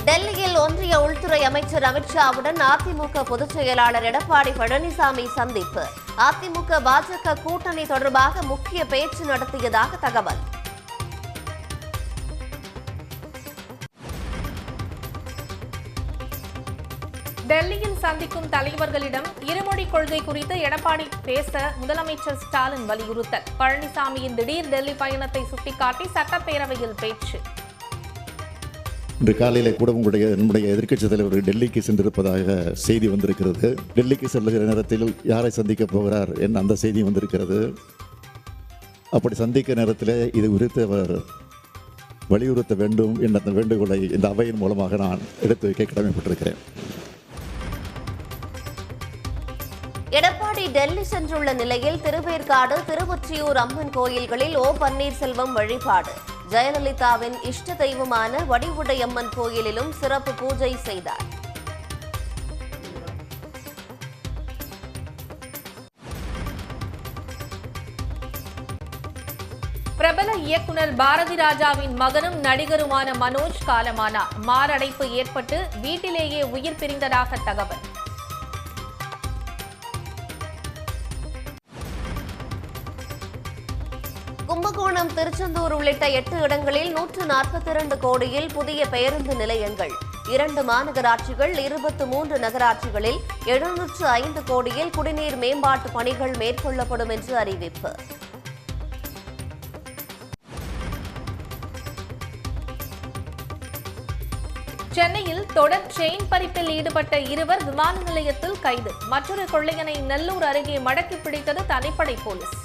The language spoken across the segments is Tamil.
டெல்லியில் ஒன்றிய உள்துறை அமைச்சர் அமித்ஷாவுடன் அதிமுக பொதுச் செயலாளர் எடப்பாடி பழனிசாமி சந்திப்பு. அதிமுக பாஜக கூட்டணி தொடர்பாக முக்கிய பேச்சு நடத்தியதாக தகவல். டெல்லியில் சந்திக்கும் தலைவர்களிடம் இருமொழி கொள்கை குறித்து எடப்பாடி பேச முதலமைச்சர் ஸ்டாலின் வலியுறுத்தல். பழனிசாமியின் திடீர் டெல்லி பயணத்தை சுட்டிக்காட்டி சட்டப்பேரவையில் பேச்சு. இன்று காலையில் கூட நம்முடைய எதிர்க்கட்சித் தலைவர் டெல்லிக்கு சென்றிருப்பதாக செய்தி வந்திருக்கிறது. டெல்லிக்கு செல்லுகிற நேரத்தில் யாரை சந்திக்க போகிறார் என்ன அந்த செய்தி வந்திருக்கிறது. அப்படி சந்திக்க நேரத்தில் இது குறித்து அவர் வலியுறுத்த வேண்டும் என்ற அந்த வேண்டுகோளை இந்த அவையின் மூலமாக நான் எடுத்து வைக்க கடமைப்பட்டிருக்கிறேன். எடப்பாடி டெல்லி சென்றுள்ள நிலையில் திருவேற்காடு, திருவொற்றியூர் அம்மன் கோயில்களில் ஓ பன்னீர்செல்வம் வழிபாடு. ஜெயலலிதாவின் இஷ்ட தெய்வமான வடிவுடையம்மன் கோயிலிலும் சிறப்பு பூஜை செய்தார். பிரபல இயக்குனர் பாரதி ராஜாவின் மகனும் நடிகருமான மனோஜ் காலமானார். மாரடைப்பு ஏற்பட்டு வீட்டிலேயே உயிர் பிரிந்ததாக தகவல். கும்பகோணம், திருச்செந்தூர் உள்ளிட்ட 8 இடங்களில் 142 கோடியில் புதிய பேருந்து நிலையங்கள். 2 மாநகராட்சிகள், 23 நகராட்சிகளில் 705 கோடியில் குடிநீர் மேம்பாட்டு பணிகள் மேற்கொள்ளப்படும் என்று அறிவிப்பு. சென்னையில் தொடர் செயின் பறிப்பில் ஈடுபட்ட 2 விமான நிலையத்தில் கைது. மற்றொரு கொள்ளையனை நெல்லூர் அருகே மடக்கி பிடித்தது தனிப்படை போலீஸ்.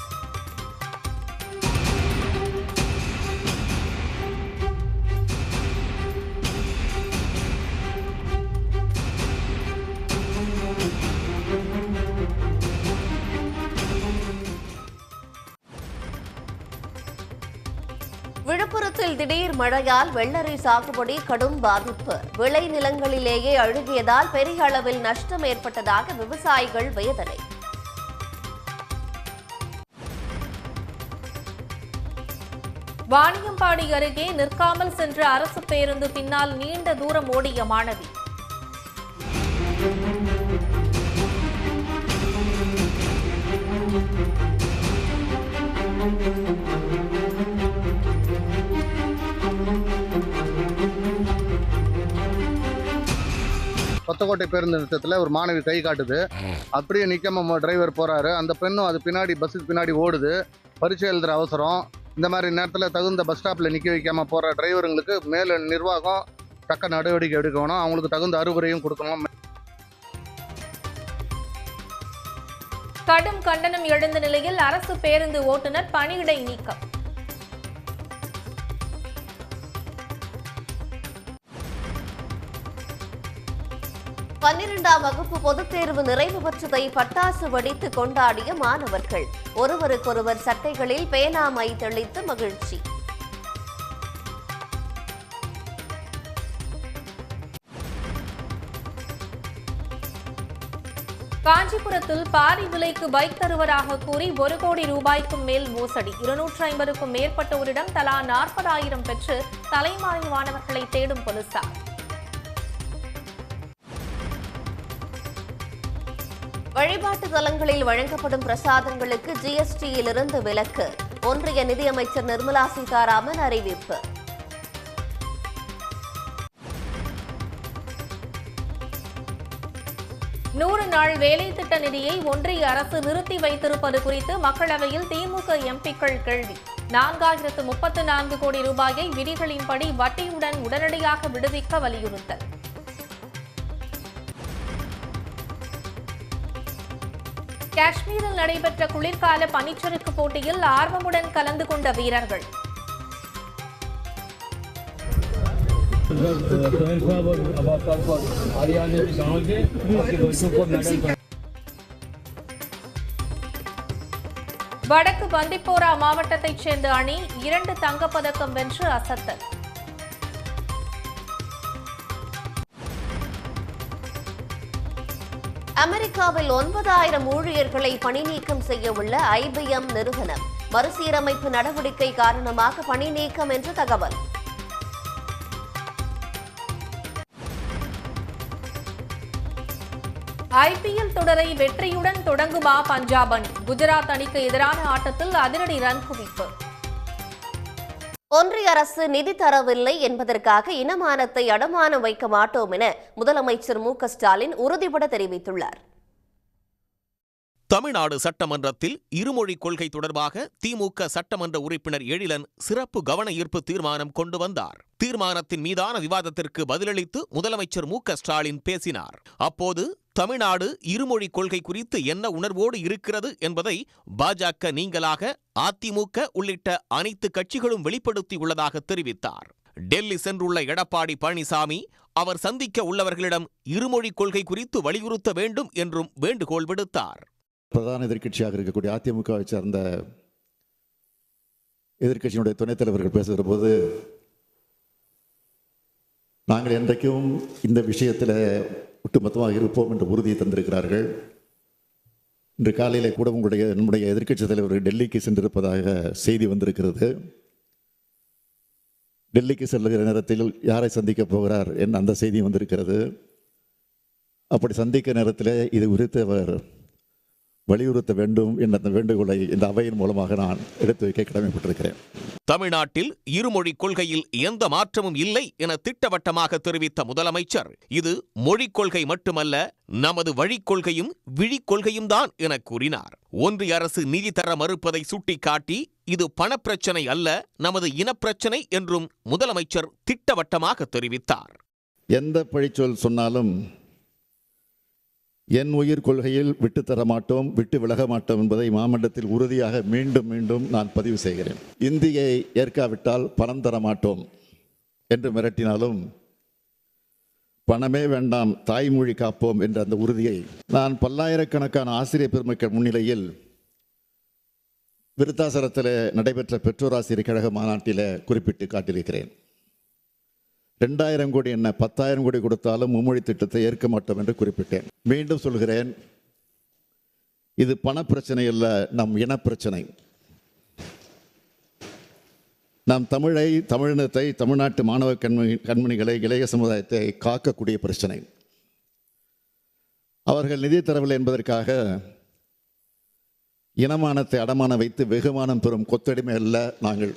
விழுப்புரத்தில் திடீர் மழையால் வெள்ளரி சாகுபடி கடும் பாதிப்பு. விளை நிலங்களிலேயே அழுகியதால் பெரிய அளவில் நஷ்டம் ஏற்பட்டதாக விவசாயிகள் வேதனை. வாணியம்பாடி அருகே நிற்காமல் சென்ற அரசு பேருந்து பின்னால் நீண்ட தூரம் ஓடிய மாணவி. கொத்தக்கோட்டை பேருந்து நிறுத்தத்தில் ஒரு மாணவி கை காட்டுது. அப்படியே நிற்காம டிரைவர் போகிறாரு. அந்த பெண்ணும் அது பின்னாடி பஸ்ஸுக்கு பின்னாடி ஓடுது. பரீட்சை எழுதுகிற அவசரம். இந்த மாதிரி நேரத்தில் தகுந்த பஸ் ஸ்டாப்பில் நிற்க வைக்காமல் போகிற டிரைவருங்களுக்கு மேலே நிர்வாகம் தக்க நடவடிக்கை எடுக்கணும். அவங்களுக்கு தகுந்த அறிவுரையும் கொடுக்கணும். கடும் கண்டனம் எழுந்த நிலையில் அரசு பேருந்து ஓட்டுநர் பணியிடை நீக்கம். பன்னிரண்டாம் வகுப்பு பொதுத் தேர்வு நிறைவு பெற்றதை பட்டாசு வெடித்து கொண்டாடிய மாணவர்கள். ஒருவருக்கொருவர் சட்டைகளில் பேனா மை தெளித்து மகிழ்ச்சி. காஞ்சிபுரத்தில் பாரி விலைக்கு பைக் தருவதாக கூறி 1 கோடி ரூபாய்க்கும் மேல் மோசடி. 250க்கும் மேற்பட்டோரிடம் தலா 40,000 பெற்று தலைமறைவானவர்களை தேடும் போலீசார். வழிபாட்டு தலங்களில் வழங்கப்படும் பிரசாதங்களுக்கு ஜிஎஸ்டியிலிருந்து விலக்கு. ஒன்றிய நிதியமைச்சர் நிர்மலா சீதாராமன் அறிவிப்பு. நூறு நாள் வேலை திட்ட நிதியை ஒன்றிய அரசு நிறுத்தி வைத்திருப்பது குறித்து மக்களவையில் திமுக எம்பிக்கள் கேள்வி. 4034 கோடி ரூபாயை விதிகளின்படி வட்டியுடன் உடனடியாக விடுவிக்க வலியுறுத்தல். காஷ்மீரில் நடைபெற்ற குளிர்கால பனிச்சறுக்கு போட்டியில் ஆர்வமுடன் கலந்து கொண்ட வீரர்கள். வடக்கு பந்திப்போரா மாவட்டத்தைச் சேர்ந்த அணி 2 தங்கப்பதக்கம் வென்று அசத்தல். அமெரிக்காவில் 9,000 ஊழியர்களை பணி நீக்கம் செய்ய உள்ள IBM நிறுவனம். மறுசீரமைப்பு நடவடிக்கை காரணமாக பணி நீக்கம் என்று தகவல். IPL தொடரை வெற்றியுடன் தொடங்குமா பஞ்சாப் அணி? குஜராத் அணிக்கு எதிரான ஆட்டத்தில் அதிரடி ரன் குவிப்பு. ஒன்றிய அரசு நிதி தரவில்லை என்பதற்காக இனமானத்தை அடமானம் வைக்க மாட்டோம் என முதலமைச்சர் மு.க.ஸ்டாலின் உறுதிபட தெரிவித்துள்ளார். தமிழ்நாடு சட்டமன்றத்தில் இருமொழி கொள்கை தொடர்பாக திமுக சட்டமன்ற உறுப்பினர் எழிலன் சிறப்பு கவன ஈர்ப்பு தீர்மானம் கொண்டு வந்தார். தீர்மானத்தின் மீதான விவாதத்திற்கு பதிலளித்து முதலமைச்சர் மு.க.ஸ்டாலின் பேசினார். அப்போது தமிழ்நாடு இருமொழி கொள்கை குறித்து என்ன உணர்வோடு இருக்கிறது என்பதை பாஜக நீங்களாக அதிமுக உள்ளிட்ட அனைத்து கட்சிகளும் வெளிப்படுத்தியுள்ளதாக தெரிவித்தார். டெல்லி சென்றுள்ள எடப்பாடி பழனிசாமி அவர் சந்திக்க உள்ளவர்களிடம் இருமொழி கொள்கை குறித்து வலியுறுத்த வேண்டும் என்றும் வேண்டுகோள் விடுத்தார். பிரதான எதிர்க்கட்சியாக இருக்கக்கூடிய அதிமுகவை சார்ந்த எதிர்க்கட்சியினுடைய துணைத் தலைவர்கள் பேசுகிற போது நாங்கள் என்றைக்கும் இந்த விஷயத்தில் ஒட்டுமொத்தமாக இருப்போம் என்ற உறுதியை தந்திருக்கிறார்கள். இன்று காலையிலே கூட நம்முடைய எதிர்க்கட்சி தலைவர் டெல்லிக்கு சென்றிருப்பதாக செய்தி வந்திருக்கிறது. டெல்லிக்கு செல்லுகிற நேரத்தில் யாரை சந்திக்க போகிறார் என்ற அந்த செய்தி வந்திருக்கிறது. அப்படி சந்திக்க நேரத்தில் இது குறித்து அவர் வலியுறுத்த வேண்டும் என்ற அந்த வேண்டுகோளை இந்த அவையின் மூலமாக நான் எடுத்து வைக்க கடமைப்பட்டிருக்கிறேன். தமிழ்நாட்டில் இருமொழி கொள்கையில் எந்த மாற்றமும் இல்லை என திட்டவட்டமாக தெரிவித்த முதலமைச்சர், இது மொழிக் கொள்கை மட்டுமல்ல, நமது வழிக் கொள்கையும் விழிக் கொள்கையும் தான் என கூறினார். ஒன்றிய அரசு நிதி தர மறுப்பதை சுட்டிக்காட்டி இது பணப்பிரச்சனை அல்ல, நமது இனப்பிரச்சனை என்றும் முதலமைச்சர் திட்டவட்டமாக தெரிவித்தார். எந்த பழிச்சொல் சொன்னாலும் என் உயிர் கொள்கையில் விட்டு தர மாட்டோம், விட்டு விலக மாட்டோம் என்பதை மாமன்றத்தில் உறுதியாக மீண்டும் மீண்டும் நான் பதிவு செய்கிறேன். இந்தியை ஏற்காவிட்டால் பணம் தர மாட்டோம் என்று மிரட்டினாலும் பணமே வேண்டாம், தாய்மொழி காப்போம் என்ற அந்த உறுதியை நான் பல்லாயிரக்கணக்கான ஆசிரியர் பெருமக்கள் முன்னிலையில் விருத்தாசலத்தில் நடைபெற்ற பெற்றோர் ஆசிரியர் கழக மாநாட்டில் குறிப்பிட்டு காட்டியிருக்கிறேன். 2000 கோடி என்ன 10,000 கோடி கொடுத்தாலும் மும்மொழி திட்டத்தை ஏற்க மாட்டோம் என்று குறிப்பிட்டேன். மீண்டும் சொல்கிறேன், இது பணப்பிரச்சனை அல்ல, நம் இனப்பிரச்சனை. நாம் தமிழை, தமிழினத்தை, தமிழ்நாட்டு மாணவ கண்மணிகளை, இளைய சமுதாயத்தை காக்கக்கூடிய பிரச்சனை. அவர்கள் நிதி தரவில்லை என்பதற்காக இனமானத்தை அடமானம் வைத்து வெகுமானம் பெறும் கொத்தடிமை அல்ல நாங்கள்.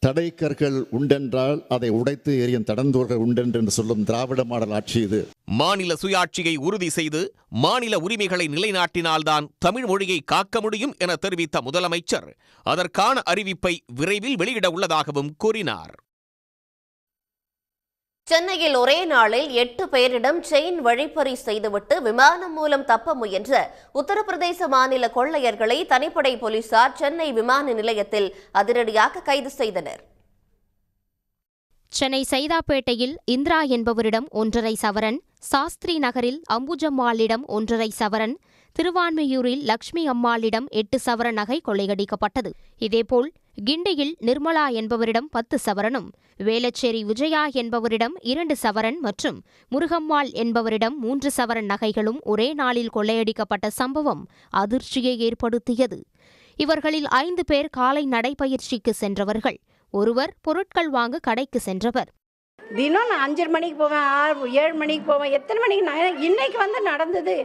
தடைக்கற்கள் உண்டென்றால் அதை உடைத்து எறியும் தடந்தோர்கள் உண்டென்று சொல்லும் திராவிட மாடல் ஆட்சி இது. மாநில சுயாட்சியை உறுதி செய்து மாநில உரிமைகளை நிலைநாட்டினால்தான் தமிழ் மொழியை காக்க முடியும் என தெரிவித்த முதலமைச்சர் அதற்கான அறிவிப்பை விரைவில் வெளியிட உள்ளதாகவும் கூறினார். சென்னையில் ஒரே நாளில் 8 பேரிடம் செயின் வழிப்பறி செய்துவிட்டு விமானம் மூலம் தப்ப முயன்ற உத்தரப்பிரதேச மாநில கொள்ளையர்களை தனிப்படை போலீசார் சென்னை விமான நிலையத்தில் அதிரடியாக கைது செய்தனர். சென்னை சைதாப்பேட்டையில் இந்திரா என்பவரிடம் 1.5 சவரன், சாஸ்திரி நகரில் அம்புஜம்மாளிடம் 1.5 சவரன், திருவான்மையூரில் லட்சுமி அம்மாளிடம் 8 சவரன் நகை கொள்ளையடிக்கப்பட்டது. இதேபோல் கிண்டியில் நிர்மலா என்பவரிடம் 10 சவரனும், வேளச்சேரி விஜயா என்பவரிடம் 2 சவரன் மற்றும் முருகம்மாள் என்பவரிடம் 3 சவரன் நகைகளும் ஒரே நாளில் கொள்ளையடிக்கப்பட்ட சம்பவம் அதிர்ச்சியை ஏற்படுத்தியது. இவர்களில் 5 பேர் காலை நடைபயிற்சிக்கு சென்றவர்கள், ஒருவர் பொருட்கள் வாங்க கடைக்கு சென்றவர். தினம் நான் 5:30 மணிக்கு போவேன், 7 மணிக்கு போவேன். எத்தனை மணிக்கு நான் இன்னைக்கு வந்து நடந்தது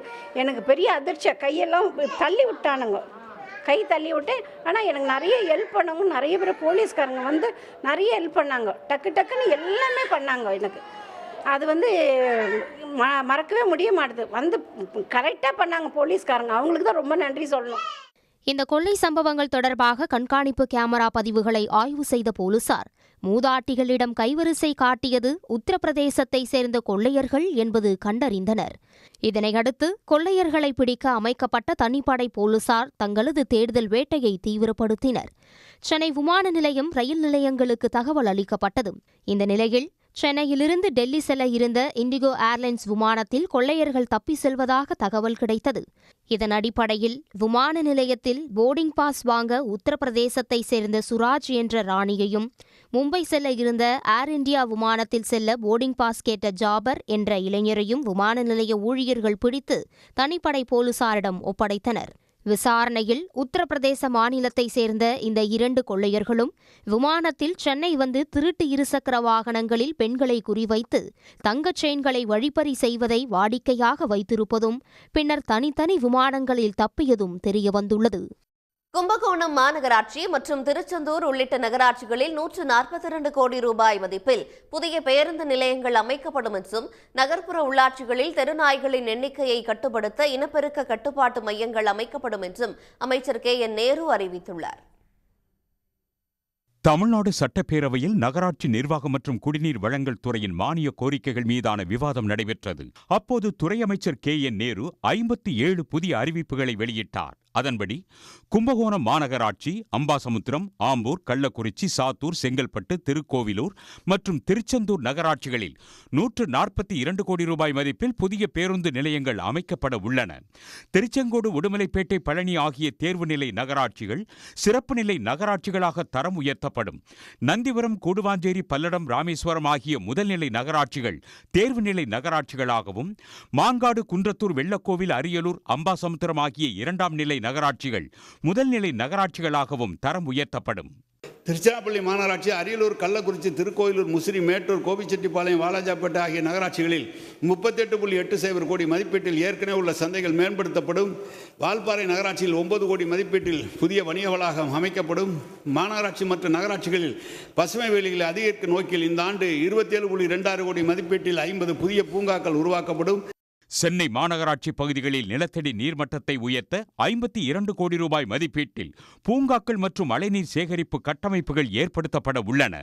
எனக்கு பெரிய அதிர்ச்சி. கையெல்லாம் தள்ளி விட்டானுங்க, கை தள்ளி விட்டு. ஆனால் எனக்கு நிறைய ஹெல்ப் பண்ணவங்க நிறைய பேர் போலீஸ்காரங்க வந்து நிறைய ஹெல்ப் பண்ணாங்க. டக்குன்னு எல்லாமே பண்ணாங்க. எனக்கு அது வந்து மறக்கவே முடிய மாட்டுது. வந்து கரெக்டாக பண்ணாங்க போலீஸ்காரங்க, அவங்களுக்கு தான் ரொம்ப நன்றி சொல்லணும். இந்த கொள்ளை சம்பவங்கள் தொடர்பாக கண்காணிப்பு கேமரா பதிவுகளை ஆய்வு செய்த போலீசார் மூதாட்டிகளிடம் கைவரிசை காட்டியது உத்தரப்பிரதேசத்தை சேர்ந்த கொள்ளையர்கள் என்பது கண்டறிந்தனர். இதனையடுத்து கொள்ளையர்களை பிடிக்க அமைக்கப்பட்ட தனிப்படை போலீசார் தங்களது தேடுதல் வேட்டையை தீவிரப்படுத்தினர். சென்னை விமான நிலையம், ரயில் நிலையங்களுக்கு தகவல் அளிக்கப்பட்டது. இந்த நிலையில் சென்னையிலிருந்து டெல்லி செல்ல இருந்த இண்டிகோ ஏர்லைன்ஸ் விமானத்தில் கொள்ளையர்கள் தப்பி செல்வதாக தகவல் கிடைத்தது. இதன் அடிப்படையில் விமான நிலையத்தில் போர்டிங் பாஸ் வாங்க உத்தரப்பிரதேசத்தை சேர்ந்த சுராஜ் என்ற ராணியையும், மும்பை செல்ல இருந்த ஏர் இந்தியா விமானத்தில் செல்ல போர்டிங் பாஸ் கேட்ட ஜாபர் என்ற இளைஞரையும் விமான நிலைய ஊழியர்கள் பிடித்து தனிப்படை போலீசாரிடம் ஒப்படைத்தனர். விசாரணையில் உத்தரப்பிரதேச மாநிலத்தை சேர்ந்த இந்த 2 கொள்ளையர்களும் விமானத்தில் சென்னை வந்து திருட்டு இருசக்கர வாகனங்களில் பெண்களை குறிவைத்து தங்கச் செயின்களை வழிப்பறி செய்வதை வாடிக்கையாக வைத்திருப்பதும் பின்னர் தனித்தனி விமானங்களில் தப்பியதும் தெரியவந்துள்ளது. கும்பகோணம் மாநகராட்சி மற்றும் திருச்செந்தூர் உள்ளிட்ட நகராட்சிகளில் 142 கோடி ரூபாய் மதிப்பில் புதிய பேருந்து நிலையங்கள் அமைக்கப்படும் என்றும் நகர்ப்புற உள்ளாட்சிகளில் தெருநாய்களின் எண்ணிக்கையை கட்டுப்படுத்த இனப்பெருக்க கட்டுப்பாட்டு மையங்கள் அமைக்கப்படும் என்றும் அமைச்சர் KN நேரு அறிவித்துள்ளார். தமிழ்நாடு சட்டப்பேரவையில் நகராட்சி நிர்வாகம் மற்றும் குடிநீர் வழங்கல் துறையின் மானிய கோரிக்கைகள் மீதான விவாதம் நடைபெற்றது. அப்போது துறை அமைச்சர் KN நேரு 57 புதிய அறிவிப்புகளை வெளியிட்டார். அதன்படி கும்பகோணம் மாநகராட்சி அம்பாசமுத்திரம், ஆம்பூர், கள்ளக்குறிச்சி, சாத்தூர், செங்கல்பட்டு, திருக்கோவிலூர் மற்றும் திருச்செந்தூர் நகராட்சிகளில் 142 கோடி ரூபாய் மதிப்பில் புதிய பேருந்து நிலையங்கள் அமைக்கப்பட உள்ளன. திருச்செங்கோடு, உடுமலைப்பேட்டை, பழனி ஆகிய தேர்வுநிலை நகராட்சிகள் சிறப்பு நிலை நகராட்சிகளாக தரம் உயர்த்தப்படும். நந்திபுரம், கூடுவாஞ்சேரி, பல்லடம், ராமேஸ்வரம் ஆகிய முதல்நிலை நகராட்சிகள் தேர்வுநிலை நகராட்சிகளாகவும், மாங்காடு, குன்றத்தூர், வெள்ளக்கோவில், அரியலூர், அம்பாசமுத்திரம் ஆகிய 2ஆம் நிலை நகராட்சிகள் முதல்நிலை நகராட்சிகளாகவும் தரம் உயர்த்தப்படும். திருச்சிராப்பள்ளி மாநகராட்சி, அரியலூர், கள்ளக்குறிச்சி, திருக்கோயிலூர், முசிறி, மேட்டூர், கோபிச்செட்டிப்பாளையம், வாலாஜாப்பேட்டை ஆகிய நகராட்சிகளில் 38.80 கோடி மதிப்பீட்டில் ஏற்கனவே உள்ள சந்தைகள் மேம்படுத்தப்படும். வால்பாறை நகராட்சியில் 9 கோடி மதிப்பீட்டில் புதிய வணிக வளாகம் அமைக்கப்படும். மாநகராட்சி மற்றும் நகராட்சிகளில் பசுமை வேலிகளை அதிகரிக்கும் நோக்கில் இந்த ஆண்டு 27.26 கோடி மதிப்பீட்டில் 50 புதிய பூங்காக்கள் உருவாக்கப்படும். சென்னை மாநகராட்சி பகுதிகளில் நிலத்தடி நீர்மட்டத்தை உயர்த்த 52 கோடி ரூபாய் மதிப்பீட்டில் பூங்காக்கள் மற்றும் மழைநீர் சேகரிப்பு கட்டமைப்புகள் ஏற்படுத்தப்பட உள்ளன.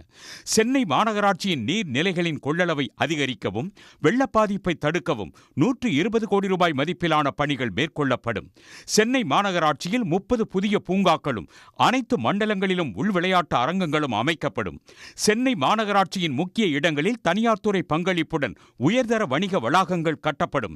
சென்னை மாநகராட்சியின் நீர்நிலைகளின் கொள்ளளவை அதிகரிக்கவும் வெள்ள பாதிப்பை தடுக்கவும் 120 கோடி ரூபாய் மதிப்பிலான பணிகள் மேற்கொள்ளப்படும். சென்னை மாநகராட்சியில் 30 புதிய பூங்காக்களும் அனைத்து மண்டலங்களிலும் உள் விளையாட்டு அரங்கங்களும் அமைக்கப்படும். சென்னை மாநகராட்சியின் முக்கிய இடங்களில் தனியார் துறை பங்களிப்புடன் உயர்தர வணிக வளாகங்கள் கட்டப்படும்.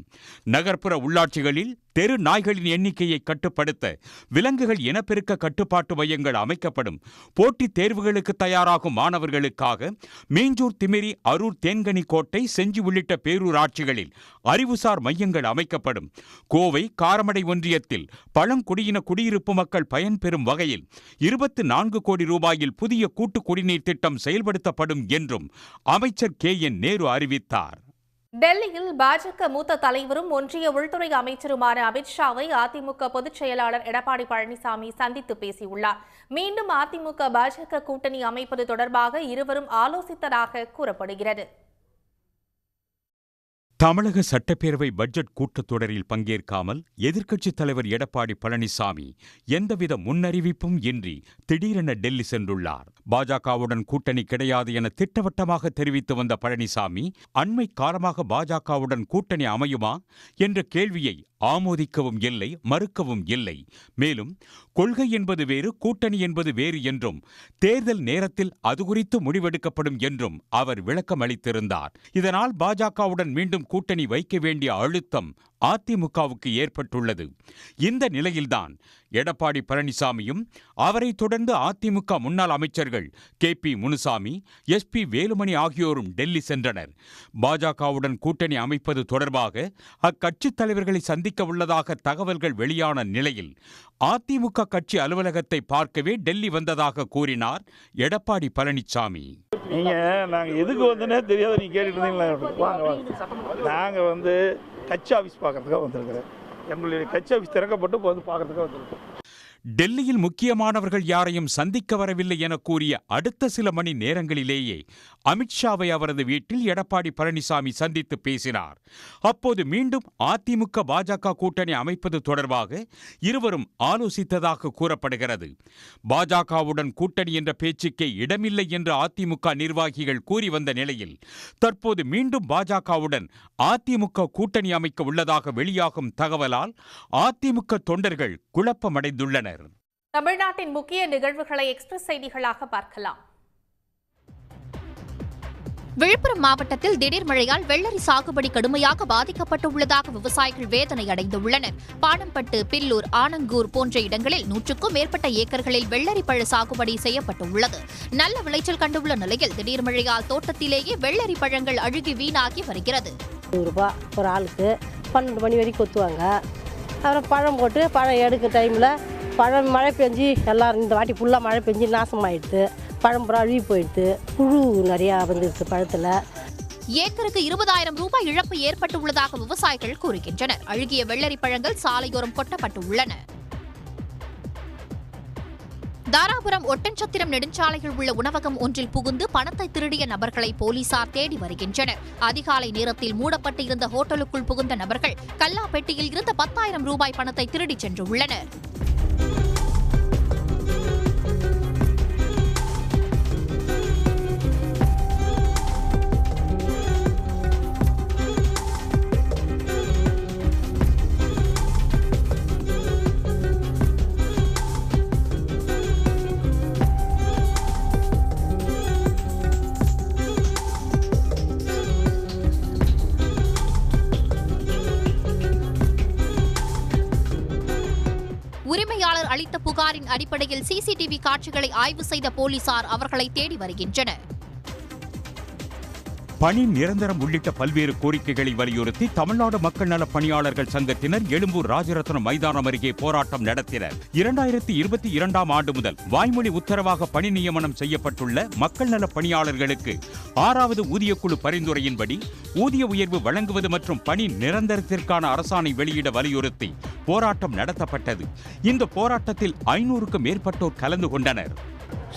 நகர்ப்புற உள்ளாட்சிகளில் தெரு நாய்களின் எண்ணிக்கையை கட்டுப்படுத்த விலங்குகள் இனப்பெருக்க கட்டுப்பாட்டு மையங்கள் அமைக்கப்படும். போட்டித் தேர்வுகளுக்கு தயாராகும் மாணவர்களுக்காக மீஞ்சூர், திமிரி, அரூர், தேன்கனி கோட்டை, செஞ்சி உள்ளிட்ட பேரூராட்சிகளில் அறிவுசார் மையங்கள் அமைக்கப்படும். கோவை, காரமடை ஒன்றியத்தில் பழங்குடியின குடியிருப்பு மக்கள் பயன்பெறும் வகையில் 24 கோடி ரூபாயில் புதிய கூட்டு குடிநீர் திட்டம் செயல்படுத்தப்படும் என்றும் அமைச்சர் KN நேரு அறிவித்தார். டெல்லியில் பாஜக மூத்த தலைவரும் ஒன்றிய உள்துறை அமைச்சருமான அமித்ஷாவை அதிமுக பொதுச் செயலாளர் எடப்பாடி பழனிசாமி சந்தித்து பேசியுள்ளார். மீண்டும் அதிமுக பாஜக கூட்டணி அமைப்பது தொடர்பாக இருவரும் ஆலோசித்ததாக கூறப்படுகிறது. தமிழக சட்டப்பேரவை பட்ஜெட் கூட்டத்தொடரில் பங்கேற்காமல் எதிர்க்கட்சித் தலைவர் எடப்பாடி பழனிசாமி எந்தவித முன்னறிவிப்பும் இன்றி திடீரென டெல்லி சென்றுள்ளார். பாஜகவுடன் கூட்டணி கிடையாது என திட்டவட்டமாக தெரிவித்து வந்த பழனிசாமி அண்மை காலமாக பாஜகவுடன் கூட்டணி அமையுமா என்ற கேள்வியை ஆமோதிக்கவும் இல்லை, மறுக்கவும் இல்லை. மேலும் கொள்கை என்பது வேறு, கூட்டணி என்பது வேறு என்றும் தேர்தல் நேரத்தில் அது குறித்து முடிவெடுக்கப்படும் என்றும் அவர் விளக்கம் அளித்திருந்தார். இதனால் பாஜகவுடன் மீண்டும் கூட்டணி வைக்க வேண்டிய அழுத்தம் அதிமுகவுக்கு ஏற்பட்டுள்ளது. இந்த நிலையில்தான் எடப்பாடி பழனிசாமியும் அவரை தொடர்ந்து அதிமுக முன்னாள் அமைச்சர்கள் KP முனுசாமி, SP வேலுமணி ஆகியோரும் டெல்லி சென்றனர். பாஜகவுடன் கூட்டணி அமைப்பது தொடர்பாக அக்கட்சித் தலைவர்களை சந்திக்க உள்ளதாக தகவல்கள் வெளியான நிலையில் அதிமுக கட்சி அலுவலகத்தை பார்க்கவே டெல்லி வந்ததாக கூறினார் எடப்பாடி பழனிசாமி. நாங்கள் எதுக்கு வந்தனே தெரியாத நீங்க கேட்டுட்டு இருந்தீங்களா? நாங்கள் கட்சி ஆஃபீஸ் பார்க்கறதுக்காக வந்திருக்கிறேன். எங்களுடைய கட்சி ஆஃபீஸ் திறக்கப்பட்டு வந்து பார்க்கறதுக்காக வந்திருக்கோம். டெல்லியில் முக்கியமானவர்கள் யாரையும் சந்திக்க வரவில்லை என கூறிய அடுத்த சில மணி நேரங்களிலேயே அமித்ஷாவை அவரது வீட்டில் எடப்பாடி பழனிசாமி சந்தித்து பேசினார். அப்போது மீண்டும் அதிமுக பாஜக கூட்டணி அமைப்பது தொடர்பாக இருவரும் ஆலோசித்ததாக கூறப்படுகிறது. பாஜகவுடன் கூட்டணி என்ற பேச்சுக்கே இடமில்லை என்று அதிமுக நிர்வாகிகள் கூறி வந்த நிலையில் தற்போது மீண்டும் பாஜகவுடன் அதிமுக கூட்டணி அமைக்க உள்ளதாக வெளியாகும் தகவலால் அதிமுக தொண்டர்கள் குழப்பமடைந்துள்ளனர். தமிழ்நாட்டின் முக்கிய நிகழ்வுகளை எக்ஸ்பிரஸ் செய்திகளாக பார்க்கலாம். விழுப்புரம் மாவட்டத்தில் திடீர் மழையால் வெள்ளரி சாகுபடி கடுமையாக பாதிக்கப்பட்டுள்ளதாக விவசாயிகள் வேதனை அடைந்துள்ளனர். பாணம்பட்டு, பில்லூர், ஆனங்கூர் போன்ற இடங்களில் 100க்கும் மேற்பட்ட ஏக்கர்களில் வெள்ளரி பழ சாகுபடி செய்யப்பட்டுள்ளது. நல்ல விளைச்சல் கண்டுள்ள நிலையில் திடீர் மழையால் தோட்டத்திலேயே வெள்ளரி பழங்கள் அழுகி வீணாகி வருகிறது. ரூபாய் ஒரு ஆளுக்கு 12 மணி வரைக்கும் கொத்துவாங்க. அப்புறம் பழம் போட்டு பழம் எடுக்கிற டைமில் பழம் மழை பெஞ்சு எல்லோரும் இந்த வாட்டி ஃபுல்லாக மழை பெஞ்சு நாசமாயிடுது. பழம் புறா அழுகி போயிடுது. புழு நிறையா வந்துருக்கு பழத்தில். ஏக்கருக்கு 20,000 ரூபாய் இழப்பு ஏற்பட்டுள்ளதாக விவசாயிகள் கூறுகின்றனர். அழுகிய வெள்ளரி பழங்கள் சாலையோரம் கொட்டப்பட்டுள்ளன. தாராபுரம் ஒட்டன்சத்திரம் நெடுஞ்சாலையில் உள்ள உணவகம் ஒன்றில் புகுந்து பணத்தை திருடிய நபர்களை போலீசார் தேடி வருகின்றனர். அதிகாலை நேரத்தில் மூடப்பட்டு இருந்த ஹோட்டலுக்குள் புகுந்த நபர்கள் கல்லா பெட்டியில் இருந்த 10,000 ரூபாய் பணத்தை திருடிச் சென்றுள்ளனர். உரிமையாளர் அளித்த புகாரின் அடிப்படையில் சிசிடிவி காட்சிகளை ஆய்வு செய்த போலீசார் அவர்களை தேடி வருகின்றனர். பணி நிரந்தரம் உள்ளிட்ட பல்வேறு கோரிக்கைகளை வலியுறுத்தி தமிழ்நாடு மக்கள் நல பணியாளர்கள் சங்கத்தினர் எழும்பூர் ராஜரத்னம் மைதானம் அருகே போராட்டம் நடத்தினர். 2022ஆம் ஆண்டு முதல் வாய்மொழி உத்தரவாக பணி நியமனம் செய்யப்பட்டுள்ள மக்கள் நல பணியாளர்களுக்கு 6வது ஊதியக்குழு பரிந்துரையின்படி ஊதிய உயர்வு வழங்குவது மற்றும் பணி நிரந்தரத்திற்கான அரசாணை வெளியிட வலியுறுத்தி போராட்டம் நடத்தப்பட்டது. இந்த போராட்டத்தில் 500க்கும் மேற்பட்டோர் கலந்து கொண்டனர்.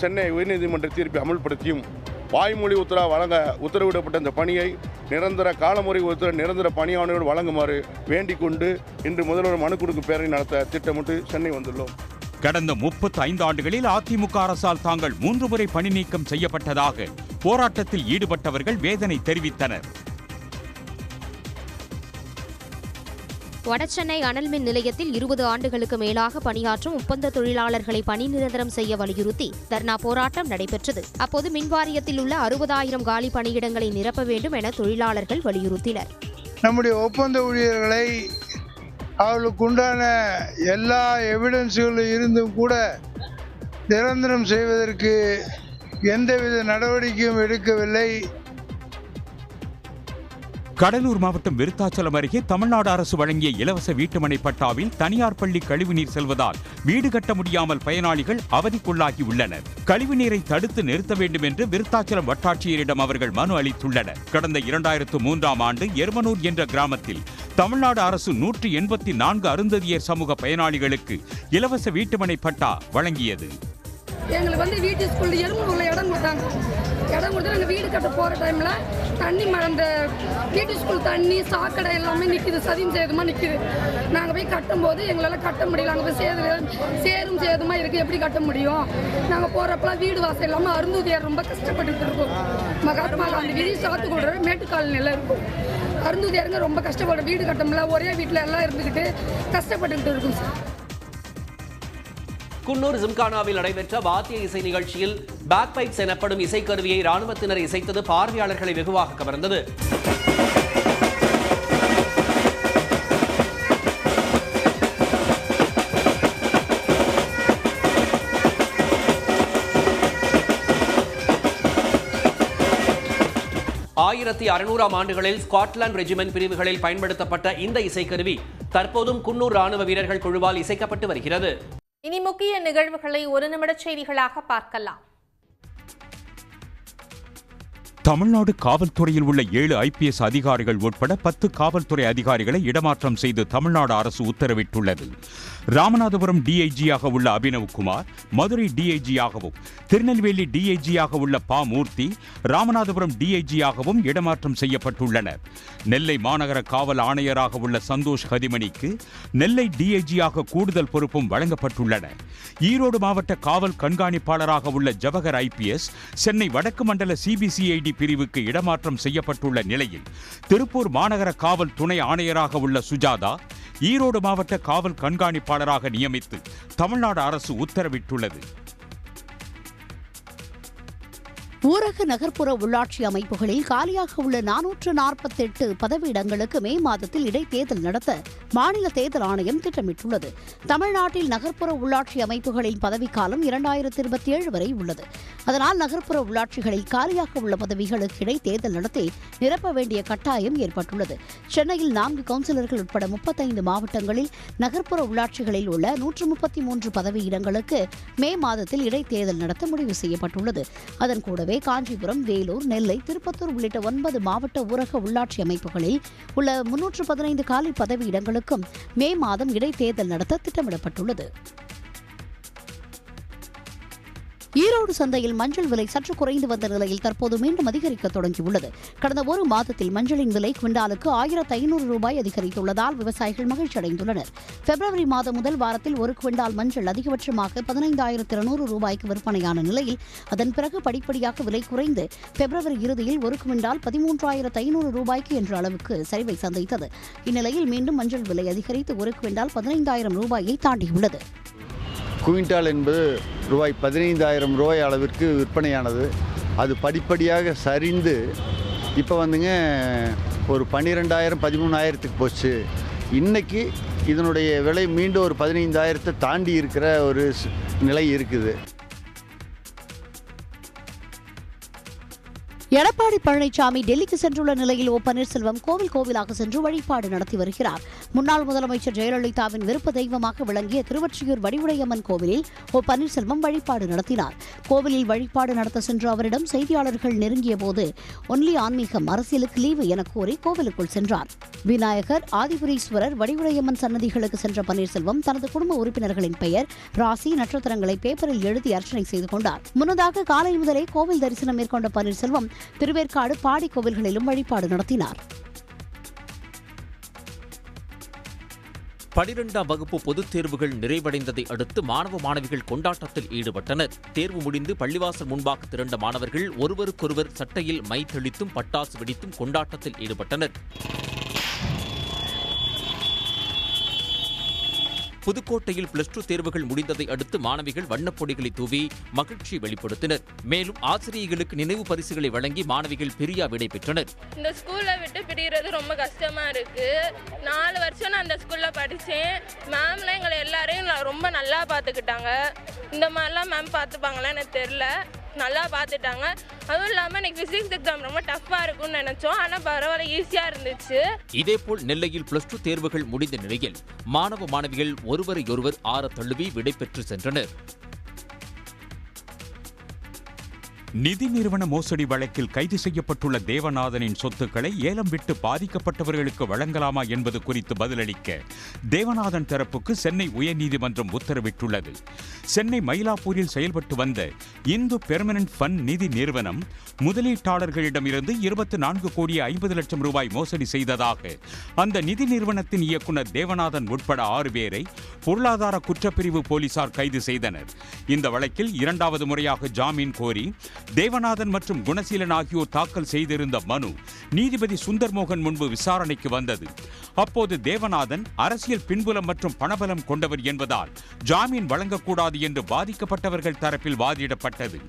சென்னை உயர்நீதிமன்ற தீர்ப்பை அமல்படுத்தியும் வாய்மொழி உத்தரவு வழங்க உத்தரவிடப்பட்ட இந்த பணியை நிரந்தர காலமுறை நிரந்தர பணியாளர்கள் வழங்குமாறு வேண்டிக் கொண்டு இன்று முதல்வர் மனு கொடுக்கும் பேரணி நடத்த திட்டமிட்டு சென்னை வந்துள்ளோம். கடந்த 35 ஆண்டுகளில் அதிமுக அரசால் தாங்கள் 3 முறை பணி நீக்கம் செய்யப்பட்டதாக போராட்டத்தில் ஈடுபட்டவர்கள் வேதனை தெரிவித்தனர். வடசென்னை அனல் மின் நிலையத்தில் 20 ஆண்டுகளுக்கு மேலாக பணியாற்றும் ஒப்பந்த தொழிலாளர்களை பணி நிரந்தரம் செய்ய வலியுறுத்தி தர்ணா போராட்டம் நடைபெற்றது. அப்போது மின்வாரியத்தில் உள்ள 60,000 காலி பணியிடங்களை நிரப்ப வேண்டும் என தொழிலாளர்கள் வலியுறுத்தினர். நம்முடைய ஒப்பந்த ஊழியர்களை அவர்களுக்குண்டான எல்லா எவிடன்ஸுகளும் இருந்தும் கூட நிரந்தரம் செய்வதற்கு எந்தவித நடவடிக்கையும் எடுக்கவில்லை. கடலூர் மாவட்டம் விருத்தாச்சலம் அருகே தமிழ்நாடு அரசு வழங்கிய இலவச வீட்டுமனை பட்டாவில் தனியார் பள்ளி கழிவுநீர் செல்வதால் வீடு கட்ட முடியாமல் பயனாளிகள் அவதிக்குள்ளாகியுள்ளனர். கழிவுநீரை தடுத்து நிறுத்த வேண்டும் என்று விருத்தாச்சலம் வட்டாட்சியரிடம் அவர்கள் மனு அளித்துள்ளனர். கடந்த 2003ஆம் ஆண்டு எருமனூர் என்ற கிராமத்தில் தமிழ்நாடு அரசு 184 அருந்ததியர் சமூக பயனாளிகளுக்கு இலவச வீட்டுமனை பட்டா வழங்கியது. எங்களுக்கு வீட்டு ஸ்கூல் எருமனூர்ல இடம் கொடுத்தாங்க. இடம் கொடுத்து நாங்கள் வீடு கட்ட போகிற டைமில் தண்ணி அந்த வீட்டு ஸ்கூல் தண்ணி சாக்கடை எல்லாமே நிற்கிது, சதியும் சேதுமாக நிற்கிது. நாங்கள் போய் கட்டும்போது எங்களால் கட்ட முடியல. அங்கே போய் சேரும் சேதுமாக இருக்குது, எப்படி கட்ட முடியும்? நாங்கள் போகிறப்பெல்லாம் வீடு வாசல் இல்லாமல் அருந்ததியார் ரொம்ப கஷ்டப்பட்டுட்டு இருக்கோம். மகாத்மா காந்தி வீதி சாத்துக்குள்ள மேட்டுக்காலனியில் இருக்கும். அருந்ததியாருங்க ரொம்ப கஷ்டப்படுற வீடு கட்ட முடியல, ஒரே வீட்டில் எல்லாம் இருந்துக்கிட்டு கஷ்டப்பட்டுக்கிட்டு இருக்கும் சார். குன்னூர் ஜிம்கானாவில் நடைபெற்ற வாத்திய இசை நிகழ்ச்சியில் பேக்பைட்ஸ் எனப்படும் இசைக்கருவியை ராணுவத்தினர் இசைத்தது பார்வையாளர்களை வெகுவாக கவர்ந்தது. ஆயிரத்தி 600ஆம் ஆண்டுகளில் ஸ்காட்லாந்து ரெஜிமெண்ட் பிரிவுகளில் பயன்படுத்தப்பட்ட இந்த இசைக்கருவி தற்போதும் குன்னூர் ராணுவ வீரர்கள் குழுவால் இசைக்கப்பட்டு வருகிறது. இனி முக்கிய நிகழ்வுகளை ஒரு நிமிட செய்திகளாக பார்க்கலாம். தமிழ்நாடு காவல்துறையில் உள்ள 7 IPS அதிகாரிகள் உட்பட 10 காவல்துறை அதிகாரிகளை இடமாற்றம் செய்து தமிழ்நாடு அரசு உத்தரவிட்டுள்ளது. ராமநாதபுரம் DIG-யாக உள்ள அபினவ்குமார் மதுரை DIG-யாகவும், திருநெல்வேலி DIG-யாக உள்ள பா மூர்த்தி ராமநாதபுரம் DIG-யாகவும் இடமாற்றம் செய்யப்பட்டுள்ளனர். நெல்லை மாநகர காவல் ஆணையராக உள்ள சந்தோஷ் ஹதிமணிக்கு நெல்லை DIG-யாக கூடுதல் பொறுப்பும் வழங்கப்பட்டுள்ளன. ஈரோடு மாவட்ட காவல் கண்காணிப்பாளராக உள்ள ஜவஹர் IPS சென்னை வடக்கு மண்டல CBCID பிரிவுக்கு இடமாற்றம் செய்யப்பட்டுள்ள நிலையில் திருப்பூர் மாநகர காவல் துணை ஆணையராக உள்ள சுஜாதா ஈரோடு மாவட்ட காவல் கண்காணிப்பாளராக நியமித்து தமிழ்நாடு அரசு உத்தரவிட்டுள்ளது. ஊரக நகர்ப்புற உள்ளாட்சி அமைப்புகளில் காலியாக உள்ள 448 பதவியிடங்களுக்கு மே மாதத்தில் இடைத்தேர்தல் நடத்த மாநில தேர்தல் ஆணையம் திட்டமிட்டுள்ளது. தமிழ்நாட்டில் நகர்ப்புற உள்ளாட்சி அமைப்புகளின் பதவிக்காலம் 2027 வரை உள்ளது. அதனால் நகர்ப்புற உள்ளாட்சிகளில் காலியாக உள்ள பதவிகளுக்கு இடைத்தேர்தல் நடத்தி நிரப்ப வேண்டிய கட்டாயம் ஏற்பட்டுள்ளது. சென்னையில் 4 கவுன்சிலர்கள் உட்பட 35 மாவட்டங்களில் நகர்ப்புற உள்ளாட்சிகளில் உள்ள 133 பதவியிடங்களுக்கு மே மாதத்தில் இடைத்தேர்தல் நடத்த முடிவு செய்யப்பட்டுள்ளது. அதன் கூடவே காஞ்சிபுரம், வேலூர், நெல்லை, திருப்பத்தூர் உள்ளிட்ட 9 மாவட்ட ஊரக உள்ளாட்சி அமைப்புகளில் உள்ள 315 காலி பதவியிடங்களுக்கும் மே மாதம் இடைத்தேர்தல் நடத்த திட்டமிடப்பட்டுள்ளது. ஈரோடு சந்தையில் மஞ்சள் விலை சற்று குறைந்து வந்த நிலையில் தற்போது மீண்டும் அதிகரிக்க தொடங்கியுள்ளது. கடந்த ஒரு மாதத்தில் மஞ்சளின் விலை குவிண்டாலுக்கு 1500 ரூபாய் அதிகரித்துள்ளதால் விவசாயிகள் மகிழ்ச்சி அடைந்துள்ளனர். பிப்ரவரி மாதம் முதல் வாரத்தில் ஒரு குவிண்டால் மஞ்சள் அதிகபட்சமாக 15200 ரூபாய்க்கு விற்பனையான நிலையில் அதன் பிறகு படிப்படியாக விலை குறைந்து பிப்ரவரி இறுதியில் ஒரு குவிண்டால் 13500 ரூபாய்க்கு என்ற அளவுக்கு சரிவை சந்தித்தது. இந்நிலையில் மீண்டும் மஞ்சள் விலை அதிகரித்து ஒரு குவிண்டால் 15000 ரூபாயை தாண்டியுள்ளது. குவிண்டால் என்பது ரூபாய் 15000 ரூபாய் அளவிற்கு விற்பனையானது. அது படிப்படியாக சரிந்து இப்போ ஒரு 12000 13000க்கு போச்சு. இன்னைக்கு இதனுடைய விலை மீண்டும் ஒரு 15000 தாண்டி இருக்கிற ஒரு நிலை இருக்குது. எடப்பாடி பழனிசாமி டெல்லிக்கு சென்றுள்ள நிலையில் ஓ பன்னீர்செல்வம் கோவிலாக சென்று வழிபாடு நடத்தி வருகிறார். முன்னாள் முதலமைச்சர் ஜெயலலிதாவின் விருப்ப தெய்வமாக விளங்கிய திருவொற்றியூர் வடிவுடையம்மன் கோவிலில் ஓ பன்னீர்செல்வம் வழிபாடு நடத்தினார். கோவிலில் வழிபாடு நடத்த சென்ற அவரிடம் செய்தியாளர்கள் நெருங்கிய போது ஒன்லி ஆன்மீகம், அரசியலுக்கு லீவு என கூறி கோவிலுக்குள் சென்றார். விநாயகர், ஆதிபுரீஸ்வரர், வடிவுடையம்மன் சன்னதிகளுக்கு சென்ற பன்னீர்செல்வம் தனது குடும்ப உறுப்பினர்களின் பெயர், ராசி, நட்சத்திரங்களை பேப்பரில் எழுதி அர்ச்சனை செய்து கொண்டார். முன்னதாக காலை முதலே கோவில் தரிசனம் மேற்கொண்ட பன்னீர்செல்வம் திருவேற்காடு, பாடி கோவில்களிலும் வழிபாடு நடத்தினார். 12ஆம் வகுப்பு பொதுத் தேர்வுகள் நிறைவடைந்ததை அடுத்து மாணவ மாணவிகள் கொண்டாட்டத்தில் ஈடுபட்டனர். தேர்வு முடிந்து பள்ளிவாசல் முன்பாக திரண்ட மாணவர்கள் ஒருவருக்கொருவர் சட்டையில் மை தெளித்தும் பட்டாசு வெடித்தும் கொண்டாட்டத்தில் ஈடுபட்டனர். புதுக்கோட்டையில் +2 தேர்வுகள் முடிந்ததை அடுத்து மாணவிகள் வண்ணப்பொடிகளை தூவி மகிழ்ச்சி வெளிப்படுத்தினர். மேலும் ஆசிரியர்களுக்கு நினைவு பரிசுகளை வழங்கி மாணவிகள் பிரியா விடை பெற்றனர். இந்த ஸ்கூலை விட்டு பிரிகிறது ரொம்ப கஷ்டமா இருக்கு. 4 வருஷம் நான் அந்த ஸ்கூல்ல படித்தேன். மேம்லாம் எங்களை எல்லாரையும் ரொம்ப நல்லா பார்த்துக்கிட்டாங்க. இந்த மாதிரிலாம் மேம் பார்த்துப்பாங்களா எனக்கு தெரியல. நல்லா பார்த்துட்டாங்க. அதுவும் இல்லாமல் இன்னைக்கு ஃபிசிக்ஸ் எக்ஸாம் ரொம்ப டஃப்பாக இருக்கும்னு நினைச்சோம். ஆனால் பரவாயில்ல, ஈஸியாக இருந்துச்சு. இதேபோல் நெல்லையில் +2 தேர்வுகள் முடிந்த நிலையில் மாணவ மாணவிகள் ஒருவரையொருவர் ஆற தழுவி விடை பெற்று சென்றனர். நிதி நிறுவன மோசடி வழக்கில் கைது செய்யப்பட்டுள்ள தேவநாதனின் சொத்துக்களை ஏலம் விட்டு பாதிக்கப்பட்டவர்களுக்கு வழங்கலாமா என்பது குறித்து பதிலளிக்க தேவநாதன் தரப்புக்கு சென்னை உயர்நீதிமன்றம் உத்தரவிட்டுள்ளது. சென்னை மயிலாப்பூரில் செயல்பட்டு வந்த இந்து பெர்மனன்ட் ஃபண்ட் நிதி நிறுவனம் முதலீட்டாளர்களிடமிருந்து 24 கோடி 50 லட்சம் ரூபாய் மோசடி செய்ததாக அந்த நிதி நிறுவனத்தின் இயக்குநர் தேவநாதன் உட்பட 6 பேரை பொருளாதார குற்றப்பிரிவு போலீசார் கைது செய்தனர். இந்த வழக்கில் 2வது முறையாக ஜாமீன் கோரி தேவநாதன் மற்றும் குணசீலன் ஆகியோர் தாக்கல் செய்திருந்த மனு நீதிபதி சுந்தர்மோகன் முன்பு விசாரணைக்கு வந்தது. அப்போது தேவநாதன் அரசியல் பின்புலம் மற்றும் பணபலம் கொண்டவர் என்பதால் ஜாமீன் வழங்கக்கூடாது என்று பாதிக்கப்பட்டவர்கள் தரப்பில் வாதிடப்பட்டது.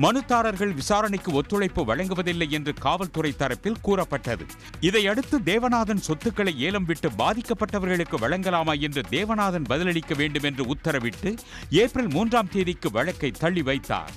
மனுதாரர்கள் விசாரணைக்கு ஒத்துழைப்பு வழங்குவதில்லை என்று காவல்துறை தரப்பில் கூறப்பட்டது. இதையடுத்து தேவநாதன் சொத்துக்களை ஏலம் விட்டு பாதிக்கப்பட்டவர்களுக்கு வழங்கலாமா என்று தேவநாதன் பதிலளிக்க வேண்டும் என்று உத்தரவிட்டு ஏப்ரல் 3ஆம் தேதிக்கு வழக்கை தள்ளி வைத்தார்.